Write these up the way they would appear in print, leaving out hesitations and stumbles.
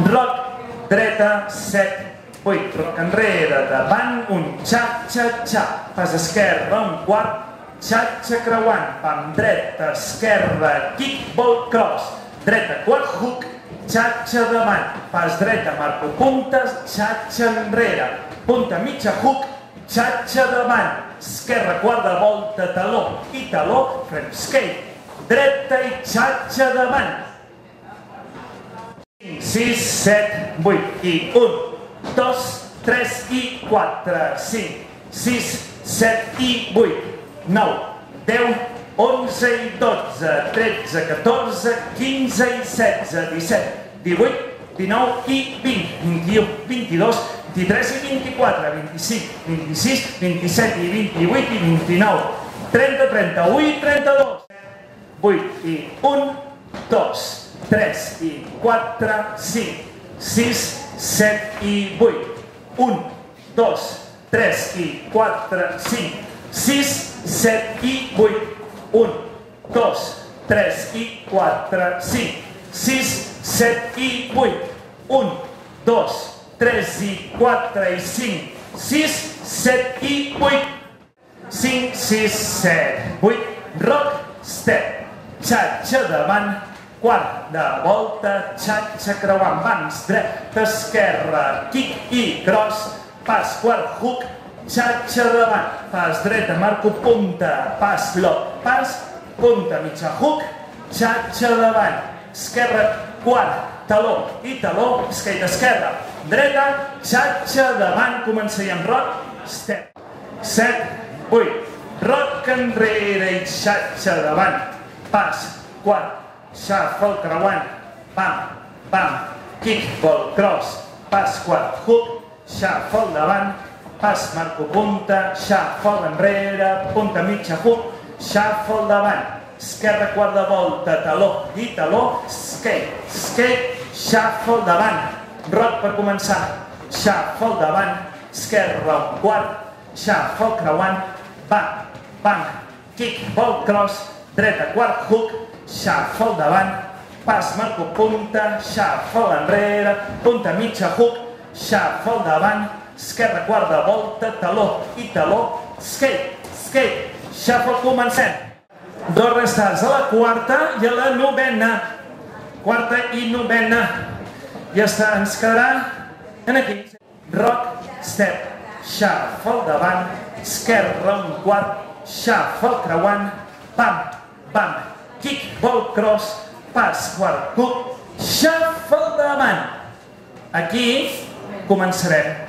roc, dreta, 7, 8, roc enrere, davant, un xa-xa-xa, pas esquerra, un quart, xa-xa creuant, pam, dreta, esquerra, kick, ball, cross, dreta, quart, hook, xa-xa davant, pas dreta, marco puntes, xa-xa enrere, punta mitja, hook, xa-xa davant, esquerra, quart de volta, taló i taló, frame skate, dreta i xa-xa davant. 5, 6, 7, 8 i 1, 2, 3 i 4, 5, 6, 7 i 8, 9, 10, 11 i 12, 13, 14, 15 i 16, 17, 18, 19 i 20, 21, 22, 23 i 24, 25, 26, 27 i 28 i 29, 30, 31 i 32, 8 i 1, 2, 3 i 4, 5, 6, 7 i 8, 1, 2, 3 i 4, 5, 6, 7 i 8, 1, 2, 3 i 4, 5, 6, 7 i 8, 1, 2, 3 i 4 i 5, 6, 7 i 8, 5, 6, 7, 8, rock, step, xa-xa davant, quart de volta, xa-xa creuant, mans, dreta, esquerra, kick i cross, pas, quart, hook, xa-xa davant, pas dreta, marco punta, pas, lock, pas, punta, mitja, hook, xa-xa davant, esquerra, quart, taló i taló, skate esquerra, dreta, xa-xa davant, començaríem rock, step, 7, 8, rock enrere i xa-xa davant, pas, quart, shuffle creuant, pam, pam, kick, ball, cross, pas, quart, hook, shuffle davant, pas, marco punta, shuffle enrere, punta mitja, hook, shuffle davant, esquerra, quart de volta, taló i taló, skate, skate, shuffle davant, rock per començar, shuffle davant, esquerra, quart, shuffle creuant, bang, bang, kick, ball, cross, dreta, quart, hook, shuffle davant, pas, marco punta, shuffle enrere, punta mitja, hook, shuffle davant, esquerra, quart de volta, taló i taló, skate, skate, shuffle, comencem. Dos restants a la quarta i a la novena. Quarta i novena. Ja està, ens quedarà en aquí. Rock, step, shuffle davant, esquerra, un quart, shuffle creuant, pam, pam, kick, ball, cross, pas, quart, hook, shuffle davant. Aquí començarem.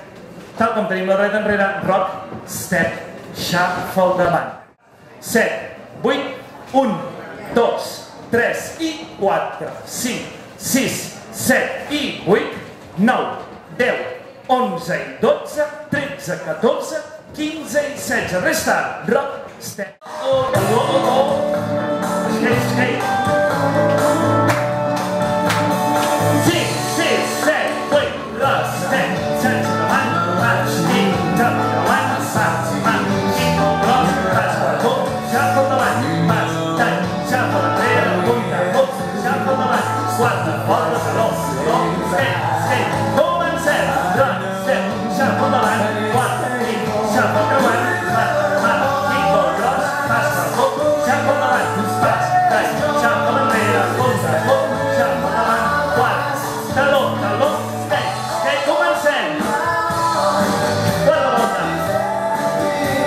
Tal com tenim la dreta enrere, rock, step, shuffle davant. 7, 8, 1, 2, 3 i 4, 5, 6, 7 i 8, 9, 10, 11 i 12, 13, 14, 15 i 16. Resta, rock, step, oh, oh, oh, oh. Skate, skate. 6, 6, 7, 8, rock, step, sense davant, pas, kick, tap, davant, pas, man, kick, cross, pas, hook, shuffle davant, pas, tall, shuffle enrere, punta, hook, shuffle davant, quarta, volta, taló, taló, skate, skate, comencem, rock, step, shuffle davant, quarta, kick, shuffle creuant, pas, man, kick, ball, cross, pas, hook, shuffle davant, pas, tall, shuffle enrere, punta, hook, shuffle davant, quarta, taló, taló, skate, skate, comencem. Quarta volta.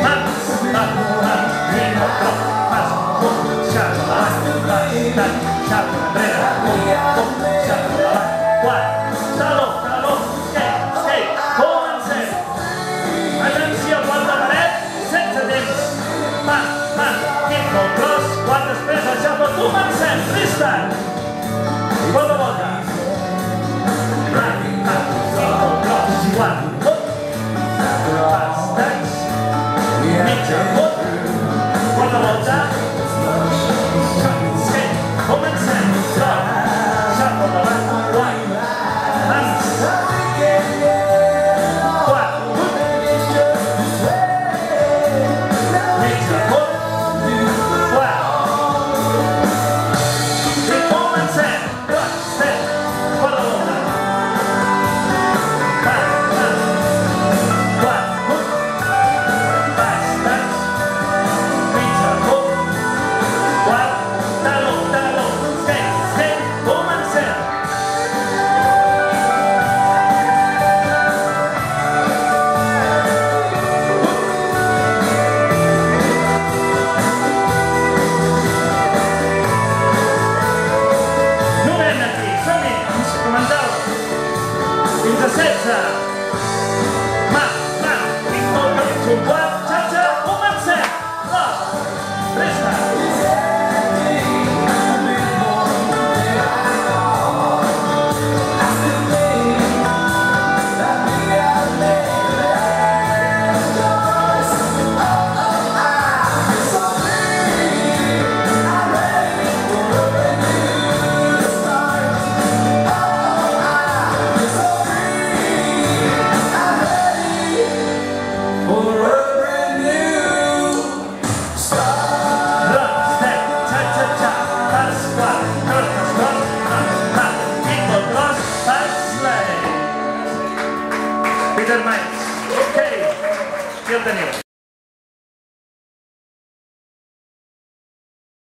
Man, man, man, kick, ball, cross, pas, hook, shuffle davant, pas, tall, shuffle enrere, punta, hook, shuffle davant, quarta, taló, taló, skate, skate, comencem. Atenció, quarta paret, sense temps. Man, man, kick, ball, cross, quarta després el shuffle, comencem, restart. Quarta volta. Man, man, kick, ball, cross, quarta, hook, pas, tall, mitja, hook, quarta volta. Skate, comencem, rock, shuffle davant, Peter Miles. Ok, aquí el teniu.